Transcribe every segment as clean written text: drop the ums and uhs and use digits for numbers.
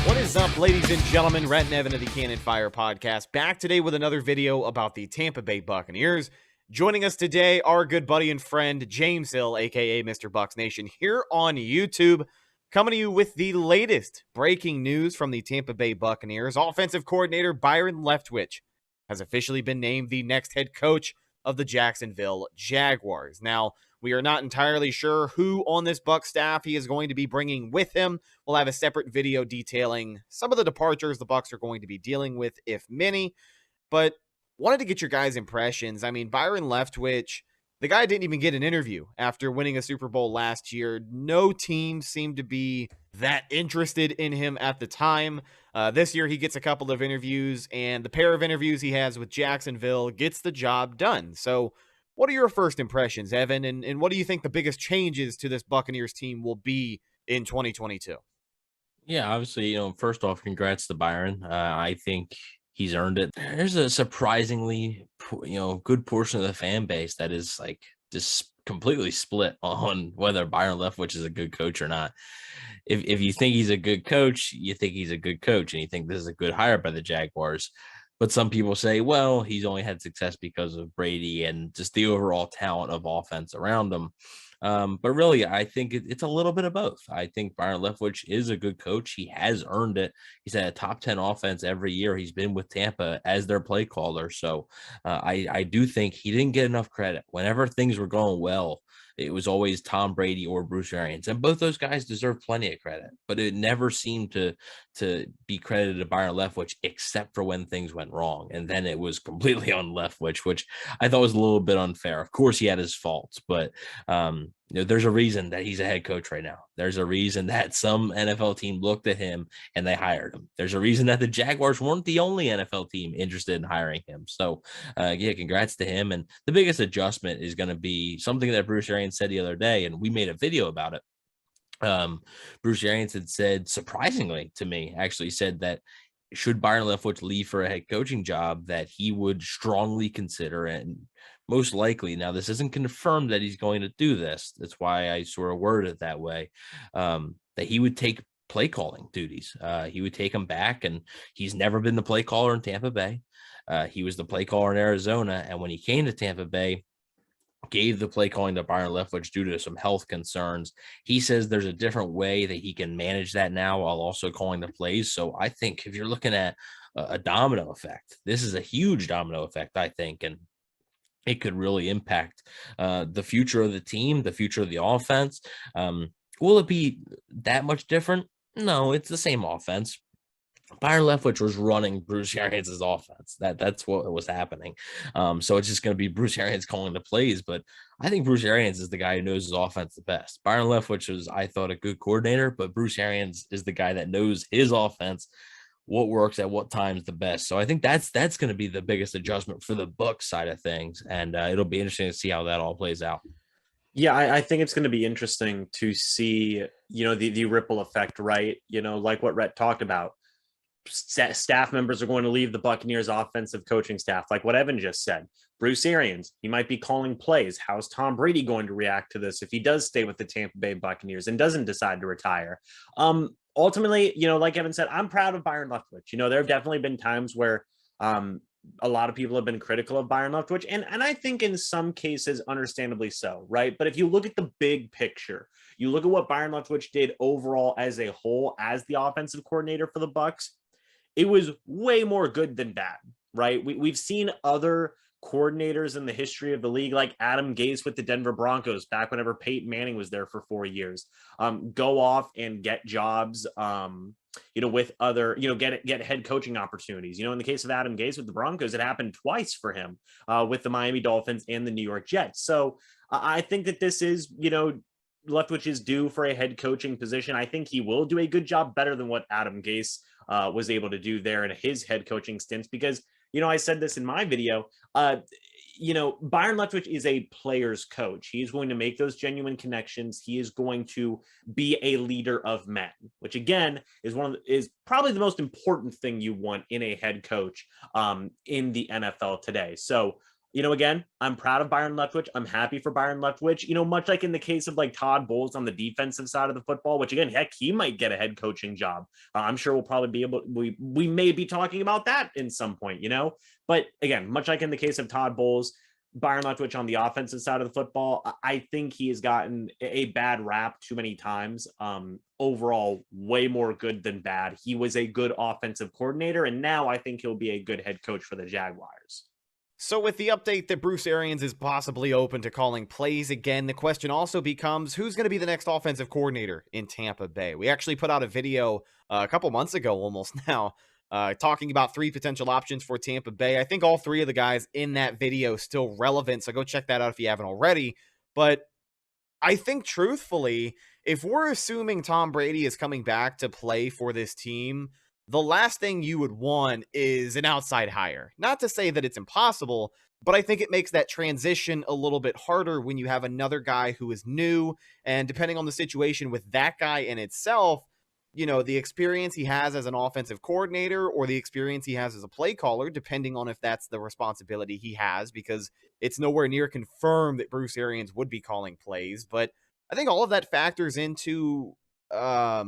What is up, ladies and gentlemen? Rhett and Evan of the Cannon Fire Podcast, back today with another video about the Tampa Bay Buccaneers. Joining us today, our good buddy and friend, James Hill, aka Mr. Bucs Nation, here on YouTube, coming to you with the latest breaking news from the Tampa Bay Buccaneers. Offensive coordinator Byron Leftwich has officially been named the next head coach of the Jacksonville Jaguars. Now, we are not entirely sure who on this Bucs staff he is going to be bringing with him. We'll have a separate video detailing some of the departures the Bucs are going to be dealing with, if many. But wanted to get your guys' impressions. I mean, Byron Leftwich, the guy didn't even get an interview after winning a Super Bowl last year. No team seemed to be that interested in him at the time. This year, he gets a couple of interviews, and the pair of interviews he has with Jacksonville gets the job done. So, what are your first impressions, Evan, and what do you think the biggest changes to this Buccaneers team will be in 2022? Yeah, obviously, first off, congrats to Byron. I think he's earned it. There's a surprisingly, good portion of the fan base that is like just completely split on whether Byron Leftwich is a good coach or not. If you think he's a good coach, you think he's a good coach, and you think this is a good hire by the Jaguars. But some people say, well, he's only had success because of Brady and just the overall talent of offense around him. But really, I think it's a little bit of both. I think Byron Leftwich is a good coach. He has earned it. He's had a top 10 offense every year. He's been with Tampa as their play caller. So I do think he didn't get enough credit. Whenever things were going well, it was always Tom Brady or Bruce Arians. And both those guys deserve plenty of credit. But it never seemed to be credited to Byron Leftwich except for when things went wrong. And then it was completely on Leftwich, which I thought was a little bit unfair. Of course, he had his faults, but there's a reason that he's a head coach right now. There's a reason that some NFL team looked at him and they hired him. There's a reason that the Jaguars weren't the only NFL team interested in hiring him. So, congrats to him. And the biggest adjustment is going to be something that Bruce Arians said the other day, and we made a video about it. Bruce Arians had said, surprisingly to me, actually said that should Byron Leftwich leave for a head coaching job, that he would strongly consider and most likely, now this isn't confirmed that he's going to do this. That's why I sort of worded it that way, that he would take play calling duties. He would take them back, and he's never been the play caller in Tampa Bay. He was the play caller in Arizona, and when he came to Tampa Bay, gave the play calling to Byron Leftwich due to some health concerns. He says there's a different way that he can manage that now while also calling the plays. So I think if you're looking at a domino effect, this is a huge domino effect, I think, and it could really impact the future of the team, the future of the offense. Will it be that much different? No, it's the same offense. Byron Leftwich was running Bruce Arians' offense. That's what was happening. So it's just going to be Bruce Arians calling the plays. But I think Bruce Arians is the guy who knows his offense the best. Byron Leftwich was, I thought, a good coordinator, but Bruce Arians is the guy that knows his offense, what works at what times the best. So I think that's going to be the biggest adjustment for the Bucs side of things. And it'll be interesting to see how that all plays out. Yeah, I think it's going to be interesting to see, the ripple effect, right? Like what Rhett talked about. Staff members are going to leave the Buccaneers offensive coaching staff, like what Evan just said. Bruce Arians, he might be calling plays. How's Tom Brady going to react to this if he does stay with the Tampa Bay Buccaneers and doesn't decide to retire? Ultimately, like Evan said, I'm proud of Byron Leftwich. There have definitely been times where a lot of people have been critical of Byron Leftwich, and I think in some cases, understandably so, right? But if you look at the big picture, you look at what Byron Leftwich did overall as a whole as the offensive coordinator for the Bucs, it was way more good than bad, right? We've seen other coordinators in the history of the league, like Adam Gase with the Denver Broncos back whenever Peyton Manning was there for 4 years, go off and get jobs, with other, get head coaching opportunities. In the case of Adam Gase with the Broncos, it happened twice for him with the Miami Dolphins and the New York Jets. So I think that this is, Leftwich is due for a head coaching position. I think he will do a good job, better than what Adam Gase was able to do there in his head coaching stints, because, I said this in my video, Byron Leftwich is a player's coach. He is going to make those genuine connections. He is going to be a leader of men, which again is probably the most important thing you want in a head coach in the NFL today. So, Again, I'm proud of Byron Leftwich. I'm happy for Byron Leftwich. Much like in the case of like Todd Bowles on the defensive side of the football, which again, heck, he might get a head coaching job. I'm sure we'll probably be able. We may be talking about that in some point. But again, much like in the case of Todd Bowles, Byron Leftwich on the offensive side of the football, I think he has gotten a bad rap too many times. Overall, way more good than bad. He was a good offensive coordinator, and now I think he'll be a good head coach for the Jaguars. So with the update that Bruce Arians is possibly open to calling plays again, the question also becomes, who's going to be the next offensive coordinator in Tampa Bay? We actually put out a video a couple months ago almost now, talking about 3 potential options for Tampa Bay. I think all 3 of the guys in that video still relevant, so go check that out if you haven't already. But I think truthfully, if we're assuming Tom Brady is coming back to play for this team, the last thing you would want is an outside hire. Not to say that it's impossible, but I think it makes that transition a little bit harder when you have another guy who is new, and depending on the situation with that guy in itself, the experience he has as an offensive coordinator or the experience he has as a play caller, depending on if that's the responsibility he has, because it's nowhere near confirmed that Bruce Arians would be calling plays. But I think all of that factors into, how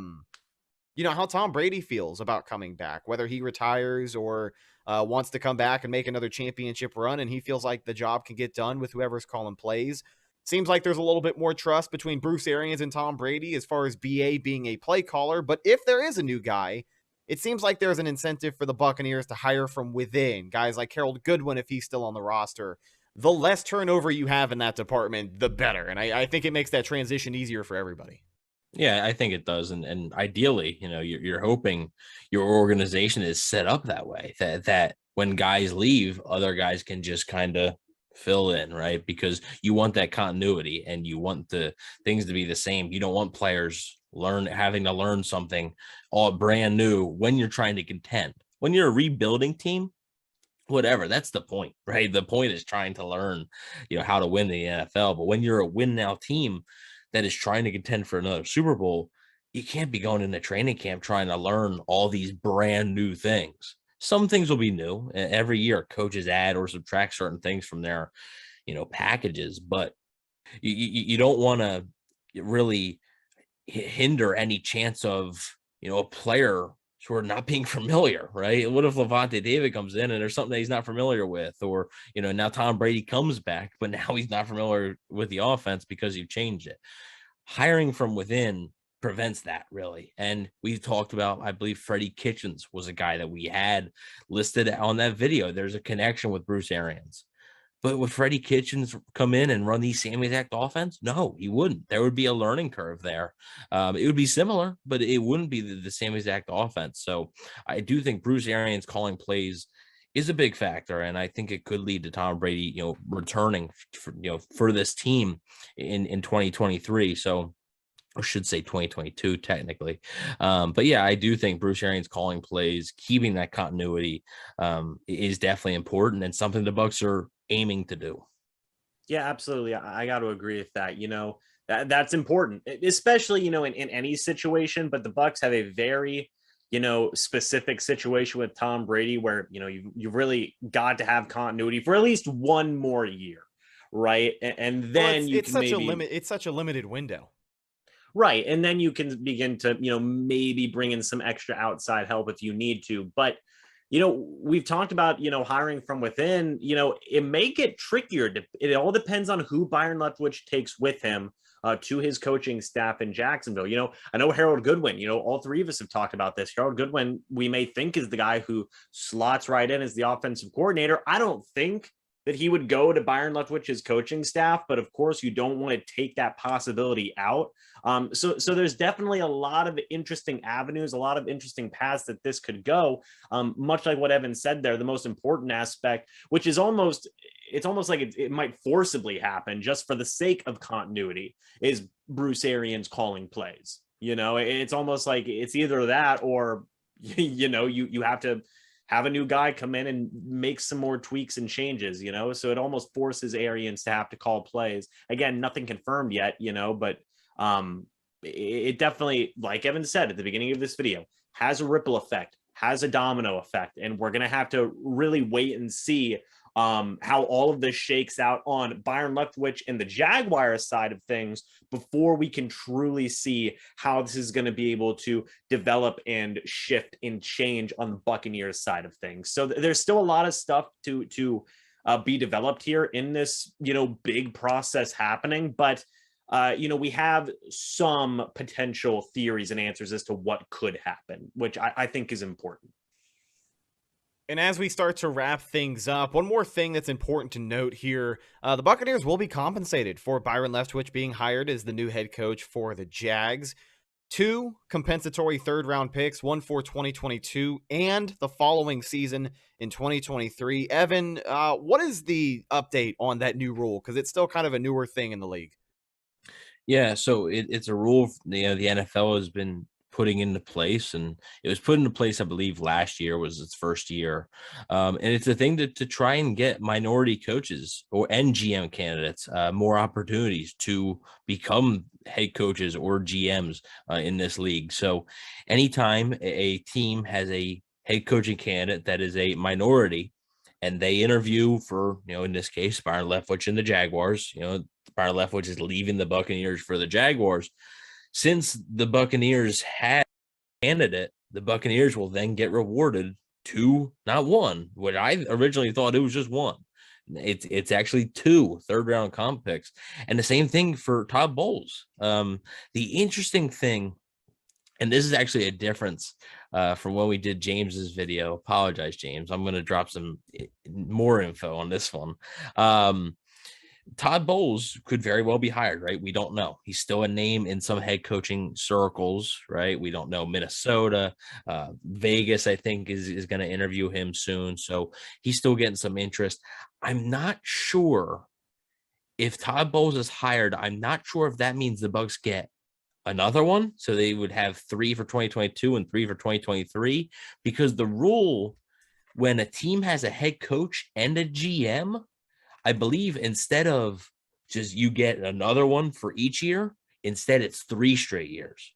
Tom Brady feels about coming back, whether he retires or wants to come back and make another championship run, and he feels like the job can get done with whoever's calling plays. Seems like there's a little bit more trust between Bruce Arians and Tom Brady as far as BA being a play caller. But if there is a new guy, it seems like there's an incentive for the Buccaneers to hire from within. Guys like Harold Goodwin, if he's still on the roster. The less turnover you have in that department, the better. And I think it makes that transition easier for everybody. Yeah, I think it does. And ideally, you're hoping your organization is set up that way, that when guys leave, other guys can just kind of fill in, right? Because you want that continuity and you want the things to be the same. You don't want players having to learn something all brand new when you're trying to contend. When you're a rebuilding team, whatever, that's the point, right? The point is trying to learn, how to win the NFL. But when you're a win now team that is trying to contend for another Super Bowl, you can't be going into training camp trying to learn all these brand new things. Some things will be new. Every year, coaches add or subtract certain things from their, packages, but you don't want to really hinder any chance of, a player sort of not being familiar, right? What if Levante David comes in and there's something that he's not familiar with, or, now Tom Brady comes back, but now he's not familiar with the offense because you've changed it. Hiring from within prevents that, really. And we talked about, I believe Freddie Kitchens was a guy that we had listed on that video. There's a connection with Bruce Arians. But would Freddie Kitchens come in and run the same exact offense? No, he wouldn't. There would be a learning curve there. It would be similar, but it wouldn't be the same exact offense. So I do think Bruce Arians calling plays is a big factor, and I think it could lead to Tom Brady, returning for this team in 2023. So, I should say 2022 technically. But yeah, I do think Bruce Arians calling plays, keeping that continuity is definitely important and something the Bucs are aiming to do. Yeah, absolutely. I got to agree with that. That's important, especially, in any situation, but the Bucs have a very, specific situation with Tom Brady where, you've really got to have continuity for at least one more year. Right. And then it's such a limited window. Right. And then you can begin to, maybe bring in some extra outside help if you need to. But, we've talked about, hiring from within, it may get trickier. It all depends on who Byron Leftwich takes with him to his coaching staff in Jacksonville. I know Harold Goodwin, all 3 of us have talked about this. Harold Goodwin, we may think is the guy who slots right in as the offensive coordinator. I don't think that he would go to Byron Leftwich's coaching staff, but of course you don't want to take that possibility out. So there's definitely a lot of interesting avenues, a lot of interesting paths that this could go. Much like what Evan said there, the most important aspect, which is almost like it might forcibly happen just for the sake of continuity, is Bruce Arians calling plays. It's almost like it's either that or, you have to have a new guy come in and make some more tweaks and changes, so it almost forces Arians to have to call plays. Again, nothing confirmed yet, but it definitely, like Evan said at the beginning of this video, has a ripple effect, has a domino effect. And we're going to have to really wait and see how all of this shakes out on Byron Leftwich and the Jaguars side of things before we can truly see how this is going to be able to develop and shift and change on the Buccaneers side of things. So there's still a lot of stuff to be developed here in this, big process happening. But, we have some potential theories and answers as to what could happen, which I think is important. And as we start to wrap things up, one more thing that's important to note here, the Buccaneers will be compensated for Byron Leftwich being hired as the new head coach for the Jags. 2 compensatory third-round picks, one for 2022 and the following season in 2023. Evan, what is the update on that new rule? Because it's still kind of a newer thing in the league. Yeah, so it's a rule the NFL has been putting into place, and it was put into place, I believe, last year was its first year. And it's a thing to try and get minority coaches and GM candidates more opportunities to become head coaches or GMs in this league. So anytime a team has a head coaching candidate that is a minority, and they interview for, in this case, Byron Leftwich and the Jaguars, Byron Leftwich is leaving the Buccaneers for the Jaguars. Since the Buccaneers had a candidate, the Buccaneers will then get rewarded 2, not 1, what I originally thought it was just 1. It's actually 2 third-round comp picks. And the same thing for Todd Bowles. The interesting thing, and this is actually a difference from when we did James's video. Apologize, James. I'm going to drop some more info on this one. Todd Bowles could very well be hired, right? We don't know. He's still a name in some head coaching circles, right? We don't know. Minnesota, Vegas, I think, is going to interview him soon. So he's still getting some interest. I'm not sure if Todd Bowles is hired. I'm not sure if that means the Bucs get another one. So they would have 3 for 2022 and 3 for 2023, because the rule when a team has a head coach and a GM, I believe instead of just you get another one for each year, instead it's 3 straight years.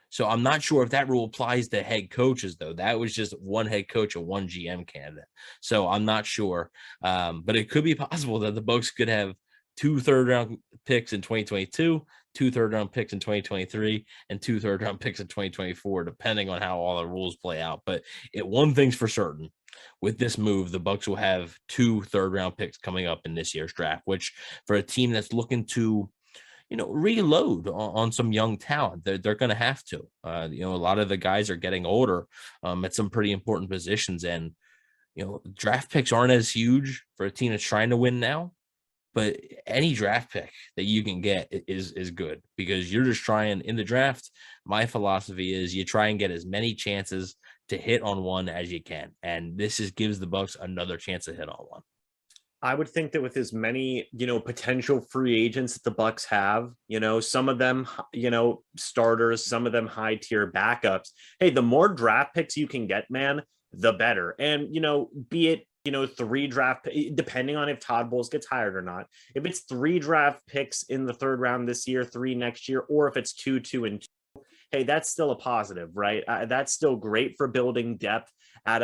So I'm not sure if that rule applies to head coaches, though. That was just 1 head coach and 1 GM candidate. So I'm not sure. But it could be possible that the Bucs could have 2 third-round picks in 2022, 2 third-round picks in 2023, and 2 third-round picks in 2024, depending on how all the rules play out. But one thing's for certain. With this move, the Bucs will have 2 third-round picks coming up in this year's draft, which for a team that's looking to, reload on some young talent, they're going to have to. A lot of the guys are getting older at some pretty important positions, and draft picks aren't as huge for a team that's trying to win now. But any draft pick that you can get is good, because you're just trying in the draft. My philosophy is you try and get as many chances to hit on one as you can. And this gives the Bucs another chance to hit on one. I would think that with as many, potential free agents that the Bucs have, some of them, starters, some of them high tier backups. Hey, the more draft picks you can get, man, the better. And, be it, 3 draft, depending on if Todd Bowles gets hired or not. If it's 3 draft picks in the 3rd round this year, 3 next year, or if it's 2, 2, and 2, hey, that's still a positive, right? That's still great for building depth at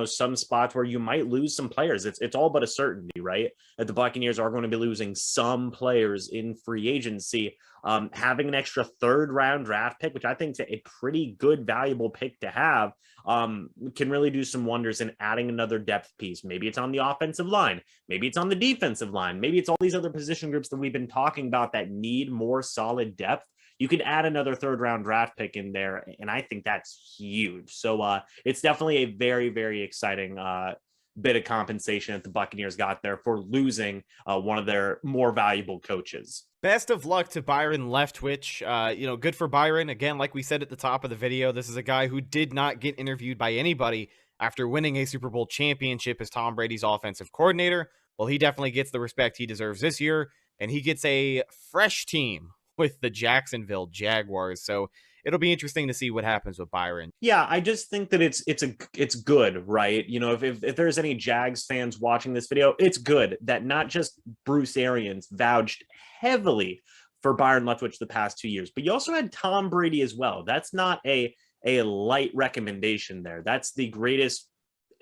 some spots where you might lose some players. It's all but a certainty, right? That the Buccaneers are going to be losing some players in free agency. Having an extra 3rd round draft pick, which I think is a pretty good, valuable pick to have, can really do some wonders in adding another depth piece. Maybe it's on the offensive line. Maybe it's on the defensive line. Maybe it's all these other position groups that we've been talking about that need more solid depth. You could add another 3rd round draft pick in there, and I think that's huge. So it's definitely a very, very exciting bit of compensation that the Buccaneers got there for losing one of their more valuable coaches. Best of luck to Byron Leftwich. Good for Byron. Again, like we said at the top of the video, this is a guy who did not get interviewed by anybody after winning a Super Bowl championship as Tom Brady's offensive coordinator. Well, he definitely gets the respect he deserves this year, and he gets a fresh team with the Jacksonville Jaguars. So it'll be interesting to see what happens with Byron. Yeah, I just think that it's good, right? If there's any Jags fans watching this video, it's good that not just Bruce Arians vouched heavily for Byron Leftwich the past 2 years, but you also had Tom Brady as well. That's not a light recommendation there. That's the greatest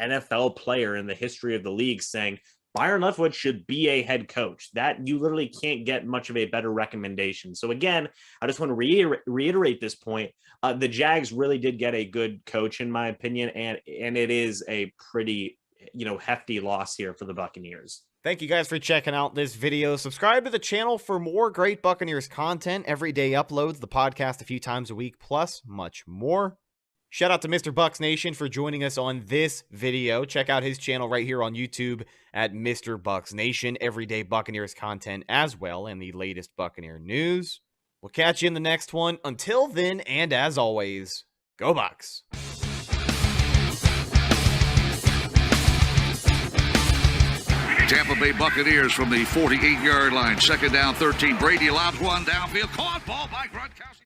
NFL player in the history of the league saying, Byron Leftwich should be a head coach. That you literally can't get much of a better recommendation. So again, I just want to reiterate this point. The Jags really did get a good coach, in my opinion, and it is a pretty, hefty loss here for the Buccaneers. Thank you guys for checking out this video. Subscribe to the channel for more great Buccaneers content. Everyday uploads, the podcast a few times a week, plus much more. Shout out to Mr. Bucks Nation for joining us on this video. Check out his channel right here on YouTube at Mr. Bucks Nation. Everyday Buccaneers content as well, and the latest Buccaneer news. We'll catch you in the next one. Until then, and as always, go Bucks. Tampa Bay Buccaneers from the 48-yard line. Second down, 13. Brady lobs one downfield. Caught ball by Gronkowski.